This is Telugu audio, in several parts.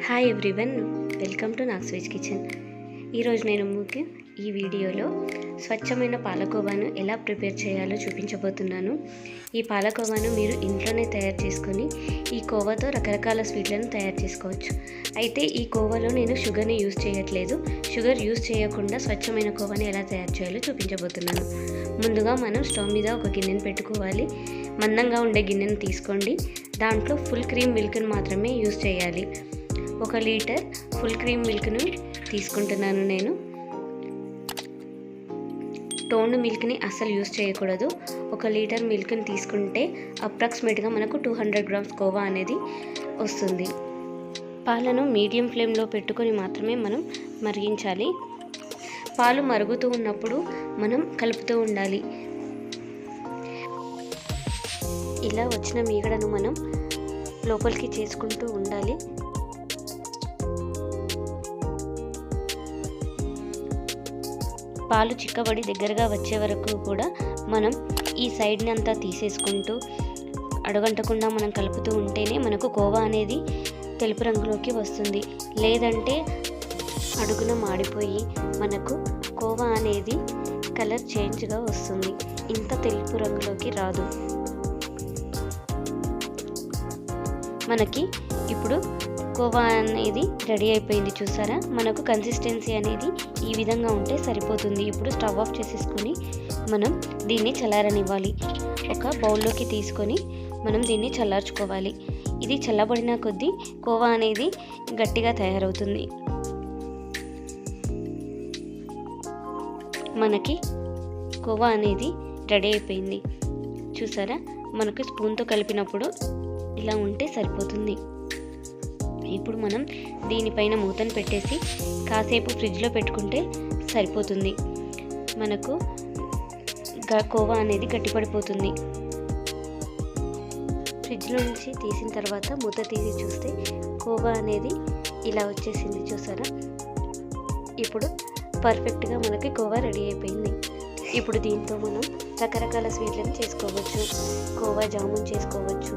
హాయ్ ఎవ్రీవన్, వెల్కమ్ టు నాగ్స్వేజ్ కిచెన్. ఈరోజు నేను మీకు ఈ వీడియోలో స్వచ్ఛమైన పాలకోవాను ఎలా ప్రిపేర్ చేయాలో చూపించబోతున్నాను. ఈ పాలకోవాను మీరు ఇంట్లోనే తయారు చేసుకొని ఈ కోవాతో రకరకాల స్వీట్లను తయారు చేసుకోవచ్చు. అయితే ఈ కోవాలో నేను షుగర్ని యూజ్ చేయట్లేదు. షుగర్ యూజ్ చేయకుండా స్వచ్ఛమైన కోవాని ఎలా తయారు చేయాలో చూపించబోతున్నాను. ముందుగా మనం స్టవ్ మీద ఒక గిన్నెను పెట్టుకోవాలి. మందంగా ఉండే గిన్నెను తీసుకోండి. దాంట్లో ఫుల్ క్రీమ్ మిల్క్ని మాత్రమే యూజ్ చేయాలి. 1 లీటర్ ఫుల్ క్రీమ్ మిల్క్ను తీసుకుంటున్నాను నేను. టోన్డ్ మిల్క్ని అస్సలు యూజ్ చేయకూడదు. 1 లీటర్ మిల్క్ని తీసుకుంటే అప్రాక్సిమేట్గా మనకు 200 గ్రామ్స్ కోవా అనేది వస్తుంది. పాలను మీడియం ఫ్లేమ్లో పెట్టుకొని మాత్రమే మనం మరిగించాలి. పాలు మరుగుతూ ఉన్నప్పుడు మనం కలుపుతూ ఉండాలి. ఇలా వచ్చిన మీగడను మనం లోపలికి చేసుకుంటూ ఉండాలి. పాలు చిక్కబడి దగ్గరగా వచ్చే వరకు కూడా మనం ఈ సైడ్ని అంతా తీసేసుకుంటూ అడగంటకుండా మనం కలుపుతూ ఉంటేనే మనకు కోవా అనేది తెలుపు రంగులోకి వస్తుంది. లేదంటే అడుగున మాడిపోయి మనకు కోవా అనేది కలర్ చేంజ్గా వస్తుంది. ఇంత తెలుపు రంగులోకి రాదు. మనకి ఇప్పుడు కోవా అనేది రెడీ అయిపోయింది. చూసారా, మనకు కన్సిస్టెన్సీ అనేది ఈ విధంగా ఉంటే సరిపోతుంది. ఇప్పుడు స్టవ్ ఆఫ్ చేసేసుకొని మనం దీన్ని చల్లారనివ్వాలి. ఒక బౌల్లోకి తీసుకొని మనం దీన్ని చల్లార్చుకోవాలి. ఇది చల్లబడిన కొద్దీ కోవా అనేది గట్టిగా తయారవుతుంది. మనకి కోవా అనేది రెడీ అయిపోయింది. చూసారా, మనకు స్పూన్తో కలిపినప్పుడు ఇలా ఉంటే సరిపోతుంది. ఇప్పుడు మనం దీనిపైన మూతను పెట్టేసి కాసేపు ఫ్రిడ్జ్లో పెట్టుకుంటే సరిపోతుంది. మనకు కోవా అనేది గట్టిపడిపోతుంది. ఫ్రిడ్జ్లో నుంచి తీసిన తర్వాత మూత తీసి చూస్తే కోవా అనేది ఇలా వచ్చేసింది. చూసారా, ఇప్పుడు పర్ఫెక్ట్గా మనకి కోవా రెడీ అయిపోయింది. ఇప్పుడు దీంతో మనం రకరకాల స్వీట్లను చేసుకోవచ్చు. కోవా జామున్ చేసుకోవచ్చు.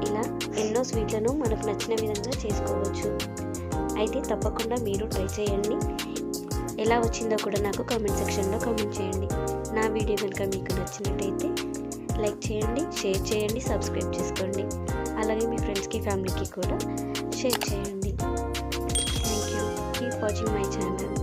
ఇలా ఎన్నో స్వీట్లను మనకు నచ్చిన విధంగా చేసుకోవచ్చు. అయితే తప్పకుండా మీరు ట్రై చేయండి. ఎలా వచ్చిందో కూడా నాకు కామెంట్ సెక్షన్లో కామెంట్ చేయండి. నా వీడియో కనుక మీకు నచ్చినట్టయితే లైక్ చేయండి, షేర్ చేయండి, సబ్స్క్రైబ్ చేసుకోండి. అలాగే మీ ఫ్రెండ్స్కి, ఫ్యామిలీకి కూడా షేర్ చేయండి. Thank you. Keep watching my channel.